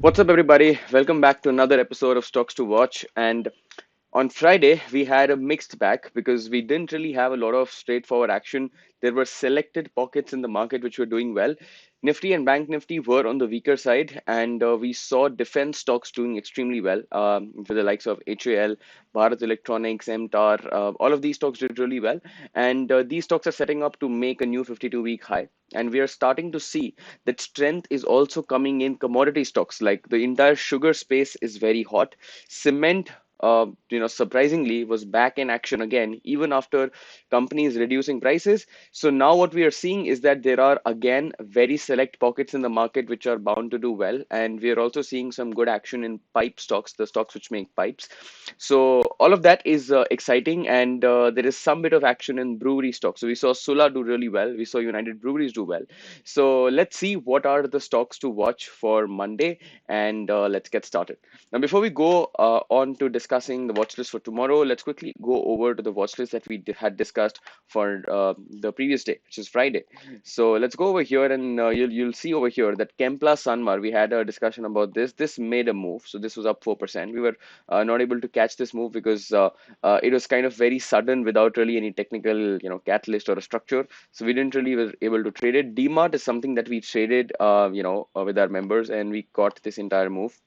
What's up, everybody? Welcome back to another episode of Stocks to Watch. And on Friday, we had a mixed bag because we didn't really have a lot of straightforward action. There were selected pockets in the market which were doing well. Nifty and Bank Nifty were on the weaker side, and we saw defense stocks doing extremely well with the likes of HAL, Bharat Electronics, MTAR. All of these stocks did really well, and these stocks are setting up to make a new 52-week high. And we are starting to see that strength is also coming in commodity stocks. Like the entire sugar space is very hot. Cement, surprisingly was back in action again, even after companies reducing prices. So now what we are seeing is that there are again very select pockets in the market which are bound to do well, and we are also seeing some good action in pipe stocks, the stocks which make pipes. So all of that is exciting, and there is some bit of action in brewery stocks. So we saw Sula do really well. We saw United Breweries do well. So let's see what are the stocks to watch for Monday, and let's get started. Now, before we go on to discussing the watch list for tomorrow, let's quickly go over to the watch list that we had discussed for the previous day, which is Friday. So let's go over here, and you'll see over here that Kempla Sanmar. We had a discussion about this. This made a move, so this was up 4%. We were not able to catch this move because it was kind of very sudden without really any technical, catalyst or a structure. So we didn't really were able to trade it. DMart is something that we traded, with our members, and we caught this entire move.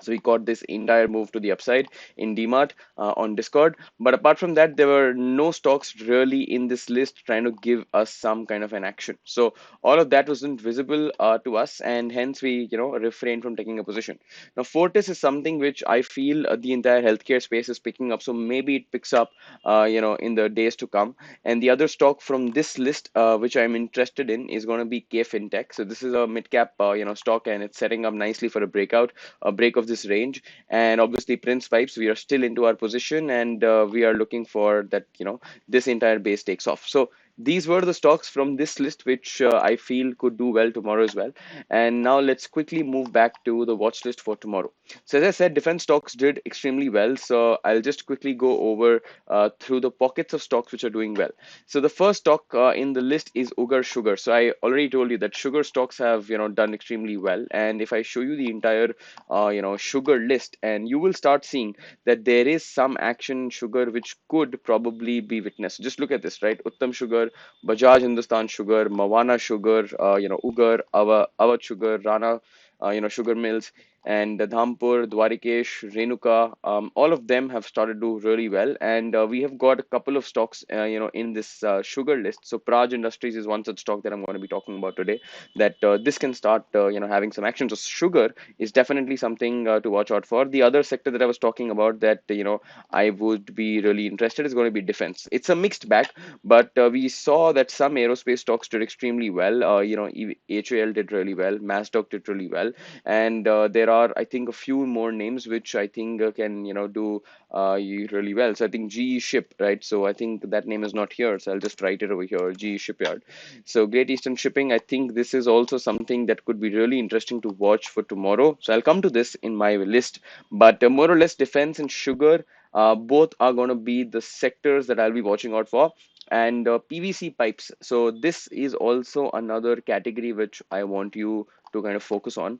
So we got this entire move to the upside in DMART on Discord. But apart from that, there were no stocks really in this list trying to give us some kind of an action. So all of that wasn't visible to us, and hence we, refrained from taking a position. Now, Fortis is something which I feel the entire healthcare space is picking up. So maybe it picks up, in the days to come. And the other stock from this list, which I'm interested in, is going to be K FinTech. So this is a mid cap, stock, and it's setting up nicely for a break of this range. And obviously, Prince Pipes, we are still into our position, and we are looking for that, this entire base takes off. So these were the stocks from this list which I feel could do well tomorrow as well. And now let's quickly move back to the watch list for tomorrow. So as I said, defense stocks did extremely well. So I'll just quickly go over through the pockets of stocks which are doing well. So the first stock in the list is Ugar Sugar. So I already told you that sugar stocks have done extremely well. And if I show you the entire sugar list, and you will start seeing that there is some action in sugar which could probably be witnessed. Just look at this, right? Uttam Sugar, Bajaj Hindustan Sugar, Mawana Sugar, Ugar, Awadh Sugar, Rana, sugar mills, and Dhampur, Dwarikesh, Renuka, all of them have started to do really well. And we have got a couple of stocks, in this sugar list. So Praj Industries is one such stock that I'm going to be talking about today. That this can start, having some action. So sugar is definitely something to watch out for. The other sector that I was talking about that I would be really interested is going to be defense. It's a mixed bag, but we saw that some aerospace stocks did extremely well. HAL did really well, Masdog did really well, and there are, I think, a few more names which I think can do really well. So I think GE Ship, right? So I think that name is not here, so I'll just write it over here, GE Shipyard. So Great Eastern Shipping, I think this is also something that could be really interesting to watch for tomorrow. So I'll come to this in my list, but more or less defense and sugar, both are going to be the sectors that I'll be watching out for. And PVC pipes. So this is also another category which I want you to kind of focus on.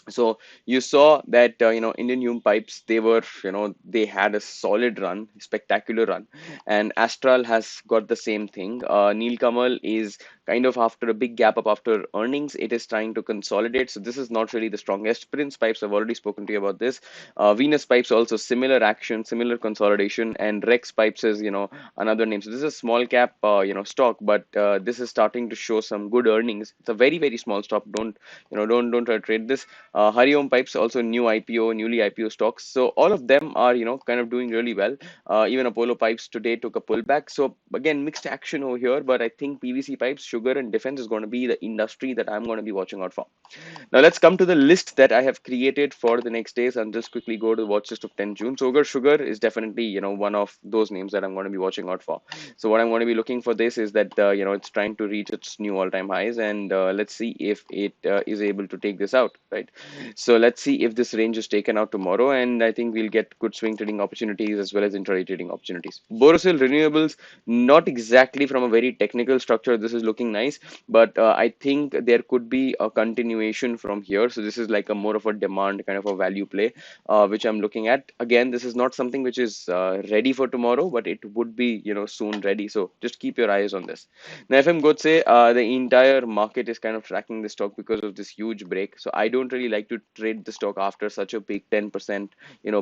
So you saw that Indian Hume Pipes, they were, they had a solid run, spectacular run, and Astral has got the same thing. Neil Kamal is kind of, after a big gap up after earnings, it is trying to consolidate. So this is not really the strongest. Prince Pipes, I've already spoken to you about this. Venus Pipes also similar action, similar consolidation, and Rex Pipes is another name. So this is a small cap stock, but this is starting to show some good earnings. It's a very very small stock. Don't try to trade this. Hariom Pipes also newly IPO stocks. So all of them are kind of doing really well. Even Apollo Pipes today took a pullback. So again, mixed action over here, but I think PVC pipes, sugar, and defense is going to be the industry that I'm going to be watching out for. Now let's come to the list that I have created for the next days, and just quickly go to the watch list of 10 June. So Sugar is definitely one of those names that I'm going to be watching out for. So what I'm going to be looking for this is that it's trying to reach its new all-time highs, and let's see if it is able to take this out, right? So let's see if this range is taken out tomorrow, and I think we'll get good swing trading opportunities as well as intraday trading opportunities. Borosil Renewables, not exactly from a very technical structure, this is looking nice, but I think there could be a continuation from here. So this is like a more of a demand kind of a value play, which I'm looking at. Again, this is not something which is ready for tomorrow, but it would be, soon ready. So just keep your eyes on this. Now, if I'm good, say the entire market is kind of tracking the stock because of this huge break. So I don't really like to trade the stock after such a big 10%,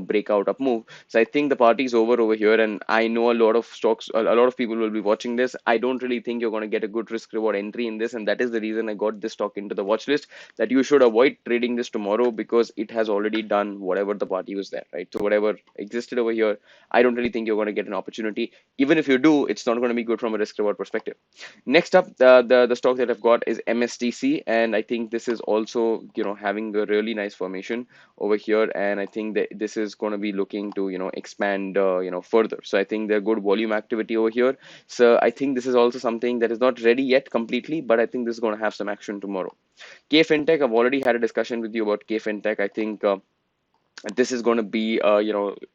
breakout up move. So I think the party's over here, and I know a lot of stocks, a lot of people will be watching this. I don't really think you're going to get a good risk reward entry in this, and that is the reason I got this stock into the watch list. That you should avoid trading this tomorrow because it has already done whatever the party was there, right? So whatever existed over here, I don't really think you're going to get an opportunity. Even if you do, it's not going to be good from a risk reward perspective. Next up, the stock that I've got is MSTC, and I think this is also having a really nice formation over here, and I think that this is going to be looking to expand further. So I think there good volume activity over here. So I think this is also something that is not ready yet completely, but I think this is going to have some action tomorrow. K Fintech, I've already had a discussion with you about K Fintech. I think this is going to be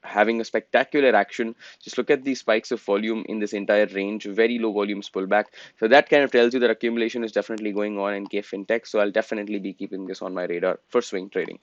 having a spectacular action. Just look at these spikes of volume in this entire range, very low volumes pullback. So that kind of tells you that accumulation is definitely going on in K Fintech. So I'll definitely be keeping this on my radar for swing trading.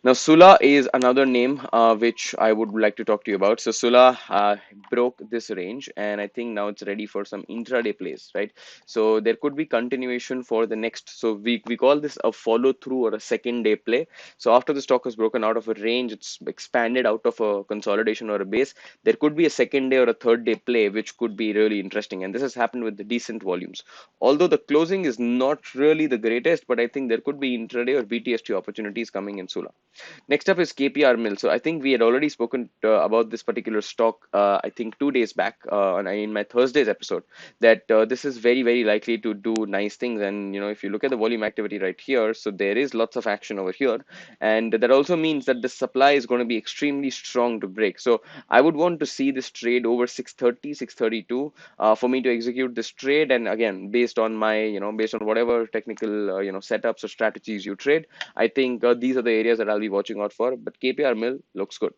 Now, Sula is another name which I would like to talk to you about. So Sula broke this range, and I think now it's ready for some intraday plays, right? So there could be continuation for the next. So we call this a follow through or a second day play. So after the stock has broken out of a range, it's expanded out of a consolidation or a base. There could be a second day or a third day play, which could be really interesting. And this has happened with the decent volumes. Although the closing is not really the greatest, but I think there could be intraday or BTST opportunities coming in Sula. Next up is KPR Mill. So I think we had already spoken about this particular stock, I think 2 days back in my Thursday's episode, that this is very, very likely to do nice things. And, if you look at the volume activity right here, so there is lots of action over here. And that also means that the supply is going to be extremely strong to break. So I would want to see this trade over 630, 632 for me to execute this trade. And again, based on my, based on whatever technical, setups or strategies you trade, I think these are the areas that I'll be watching out for. But KPR Mill looks good.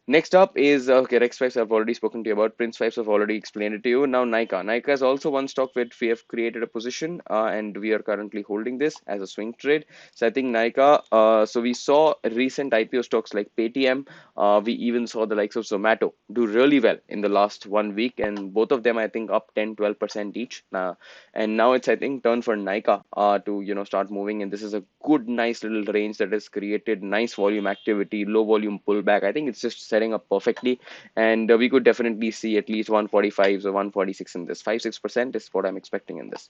Next up is Rex 5. I've already spoken to you about. Prince 5. I've already explained it to you. Now Nika. Nika is also one stock where we have created a position and we are currently holding this as a swing trade. So I think Nika, so we saw recent IPO stocks like Paytm. We even saw the likes of Zomato do really well in the last 1 week, and both of them I think up 10-12% each. And now it's I think turn for Nika to start moving, and this is a good nice little range that has created nice volume activity, low volume pullback. I think it's just setting up perfectly, and we could definitely see at least 145s or 146 in this. 5-6% is what I'm expecting in this.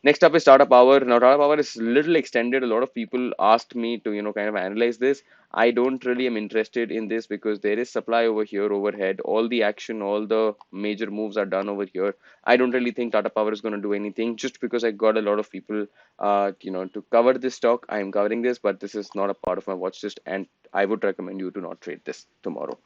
Next up is Tata Power. Now Tata Power is little extended. A lot of people asked me to kind of analyze this. I don't really am interested in this because there is supply over here overhead. All the action, all the major moves are done over here. I don't really think Tata Power is going to do anything just because I got a lot of people to cover this stock. I am covering this, but this is not a part of my watch list, and I would recommend you to not trade this tomorrow.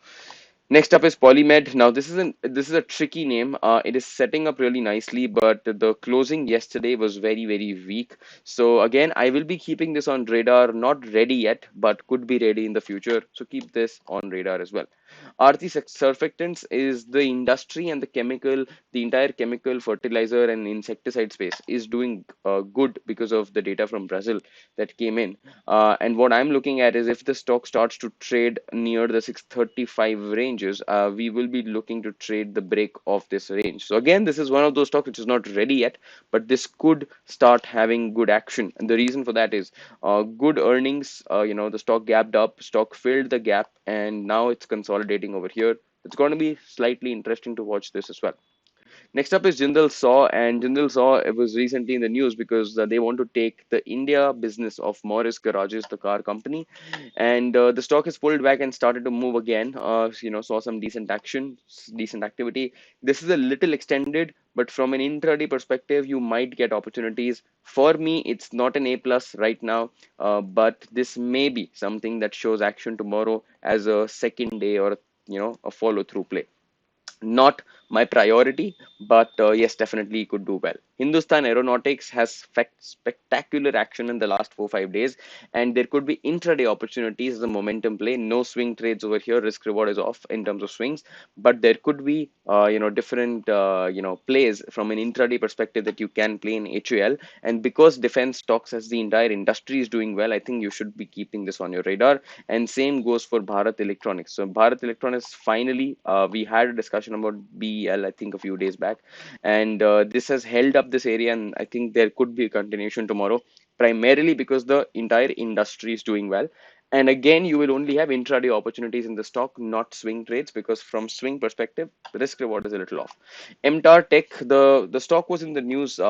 Next up is Polymed. Now this is a tricky name. It is setting up really nicely, but the closing yesterday was very, very weak. So again, I will be keeping this on radar. Not ready yet, but could be ready in the future. So keep this on radar as well. Aarti Surfactants is the industry and the entire chemical, fertilizer, and insecticide space is doing good because of the data from Brazil that came in. And what I'm looking at is if the stock starts to trade near the 635 ranges, we will be looking to trade the break of this range. So again, this is one of those stocks which is not ready yet, but this could start having good action. And the reason for that is good earnings. The stock gapped up, stock filled the gap, and now it's consolidating over here. It's going to be slightly interesting to watch this as well. Next up is Jindal Saw, and Jindal Saw it was recently in the news because they want to take the India business of Morris Garages, the car company, and the stock has pulled back and started to move again. Saw some decent action, decent activity. This is a little extended, but from an intraday perspective, you might get opportunities. For me, it's not an A plus right now, but this may be something that shows action tomorrow as a second day or a follow through play. Not my priority, but yes, definitely could do well. Hindustan Aeronautics has spectacular action in the last 4 5 days, and there could be intraday opportunities as a momentum play. No swing trades over here. Risk reward is off in terms of swings, but there could be different plays from an intraday perspective that you can play in HUL. And because defense stocks as the entire industry is doing well, I think you should be keeping this on your radar. And same goes for Bharat Electronics. So Bharat Electronics, finally, we had a discussion about BEL, I think a few days back, and this has held up this area, and I think there could be a continuation tomorrow, primarily because the entire industry is doing well. And again, you will only have intraday opportunities in the stock, not swing trades, because from swing perspective, the risk reward is a little off. MTAR Tech, the stock was in the news,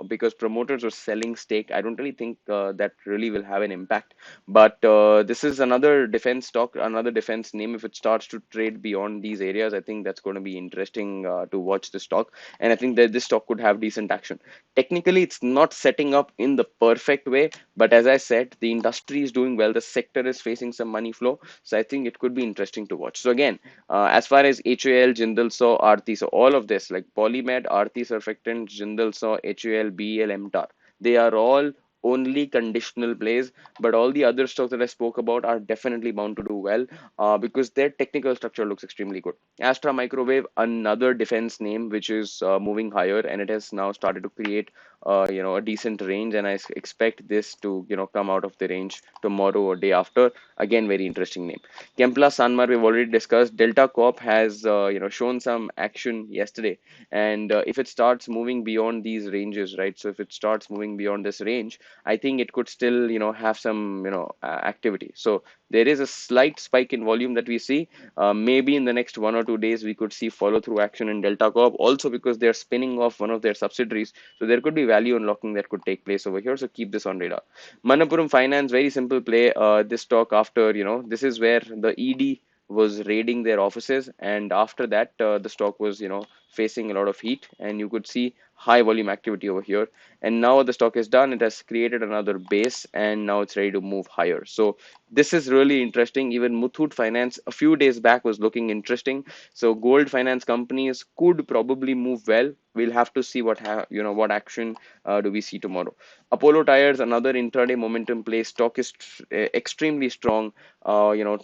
because promoters were selling stake. I don't really think that really will have an impact. But this is another defense stock, another defense name. If it starts to trade beyond these areas, I think that's going to be interesting to watch the stock. And I think that this stock could have decent action. Technically, it's not setting up in the perfect way, but as I said, the industry is doing well. The sector is facing some money flow, so I think it could be interesting to watch. So again, as far as HUL, Jindal Saw, Aarti, so all of this like Polymed, Aarti Surfactant, Jindal Saw, HUL, BEL, MTAR, they are all only conditional plays, but all the other stocks that I spoke about are definitely bound to do well because their technical structure looks extremely good. Astra Microwave, another defense name which is moving higher, and it has now started to create a decent range, and I expect this to come out of the range tomorrow or day after. Again, very interesting name. Kempla Sanmar, we've already discussed. Delta Corp has shown some action yesterday, and if it starts moving beyond these ranges, right? So if it starts moving beyond this range, I think it could still have some activity. So there is a slight spike in volume that we see. Maybe in the next 1 or 2 days we could see follow through action in Delta Corp, also because they're spinning off one of their subsidiaries, so there could be value unlocking that could take place over here. So keep this on radar. Manappuram Finance, very simple play. This stock, after this is where the ED was raiding their offices, and after that the stock was facing a lot of heat, and you could see high volume activity over here. And now the stock is done, it has created another base, and now it's ready to move higher. So this is really interesting. Even Muthoot Finance a few days back was looking interesting. So gold finance companies could probably move well. We'll have to see what action do we see tomorrow. Apollo Tires, another intraday momentum play. Stock is extremely strong,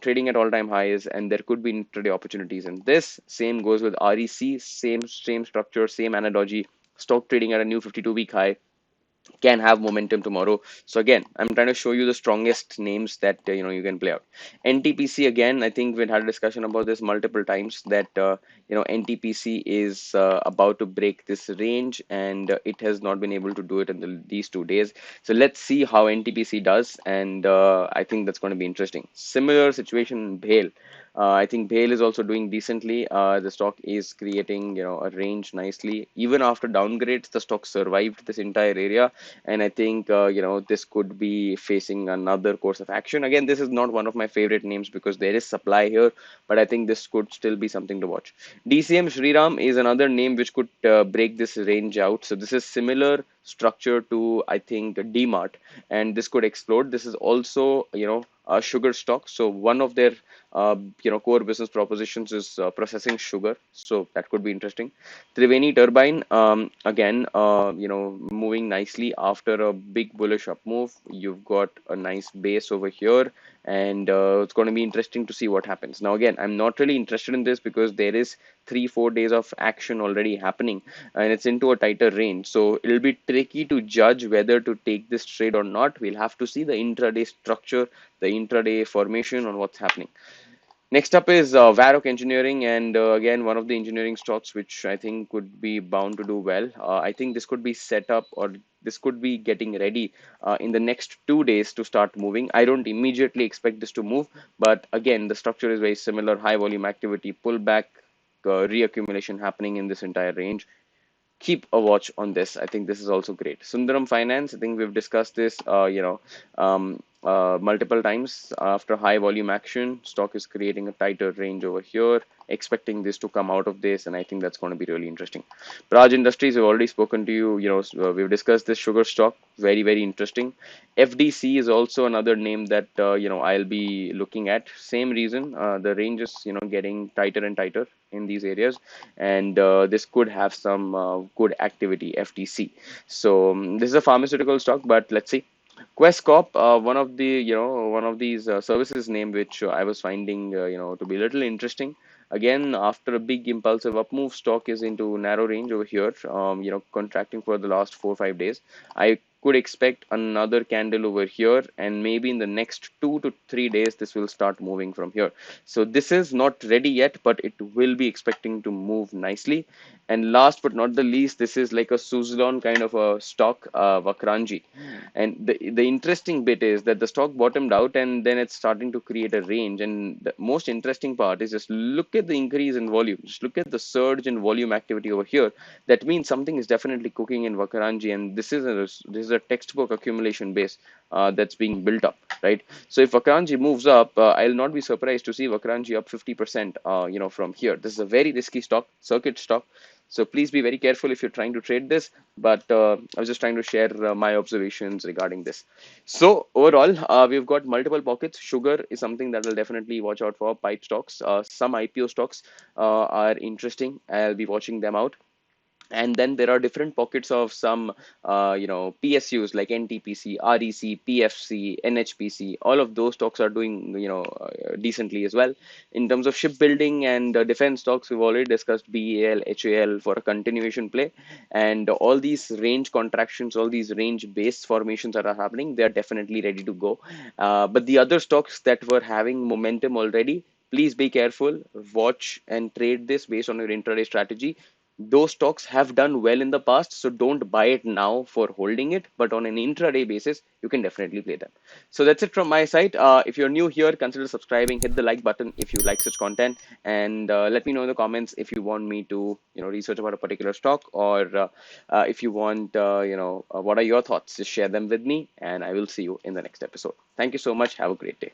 trading at all-time highs, and there could be intraday opportunities in this. Same goes with REC, same structure, same analogy. Stock trading at a new 52-week high, can have momentum tomorrow. So again, I'm trying to show you the strongest names that you can play out. NTPC, again, I think we've had a discussion about this multiple times, that NTPC is about to break this range, and it has not been able to do it in these 2 days. So let's see how NTPC does, and I think that's going to be interesting. Similar situation in BHEL. I think BHEL is also doing decently. The stock is creating, a range nicely. Even after downgrades, the stock survived this entire area, and I think this could be facing another course of action. Again, this is not one of my favorite names because there is supply here, but I think this could still be something to watch. DCM Shriram is another name which could break this range out. So this is similar structure to, I think, DMart, and this could explode. This is also a sugar stock. So one of their core business propositions is processing sugar. So that could be interesting. Triveni Turbine, again, moving nicely after a big bullish up move. You've got a nice base over here, and it's going to be interesting to see what happens. Now, again, I'm not really interested in this because there is 3 4 days of action already happening, and it's into a tighter range. So it'll be tricky to judge whether to take this trade or not. We'll have to see the intraday structure, the intraday formation on what's happening. Next up is Varroc Engineering, and again, one of the engineering stocks which I think could be bound to do well. I think this could be set up, or this could be getting ready in the next 2 days to start moving. I don't immediately expect this to move, but again, the structure is very similar: high volume activity, pullback, reaccumulation happening in this entire range. Keep a watch on this. I think this is also great. Sundaram Finance, I think we've discussed this. multiple times after high volume action. Stock is creating a tighter range over here, expecting this to come out of this, and I think that's going to be really interesting. Raj Industries, we've already spoken to you. We've discussed this sugar stock. Very, very interesting. FDC is also another name that I'll be looking at. Same reason, the range is getting tighter and tighter in these areas, and this could have some good activity. FTC. So this is a pharmaceutical stock, but let's see. Quest Corp, one of these services name which I was finding to be a little interesting. Again, after a big impulsive up move, stock is into narrow range over here. Contracting for the last 4 or 5 days. I could expect another candle over here, and maybe in the next 2 to 3 days, this will start moving from here. So this is not ready yet, but it will be expecting to move nicely. And last but not the least, this is like a Suzlon kind of a stock, Vakranji. And the interesting bit is that the stock bottomed out and then it's starting to create a range. And the most interesting part is just look at the increase in volume. Just look at the surge in volume activity over here. That means something is definitely cooking in Vakaranji, and this is a textbook accumulation base that's being built up, right? So if Vakaranji moves up, I'll not be surprised to see Vakaranji up 50%, from here. This is a very risky stock, circuit stock. So please be very careful if you're trying to trade this. But I was just trying to share my observations regarding this. So overall, we've got multiple pockets. Sugar is something that will definitely watch out for. Pipe stocks, some IPO stocks are interesting. I'll be watching them out. And then there are different pockets of some PSUs like NTPC, REC, PFC, NHPC. All of those stocks are doing decently as well. In terms of shipbuilding and defense stocks, we've already discussed BEL, HAL for a continuation play. And all these range contractions, all these range based formations that are happening, they are definitely ready to go. But the other stocks that were having momentum already, please be careful. Watch and trade this based on your intraday strategy. Those stocks have done well in the past, so don't buy it now for holding it, but on an intraday basis, you can definitely play them. So that's it from my side. If you're new here, consider subscribing, hit the like button if you like such content, and let me know in the comments if you want me to, research about a particular stock, or if you want, what are your thoughts? Just share them with me, and I will see you in the next episode. Thank you so much. Have a great day.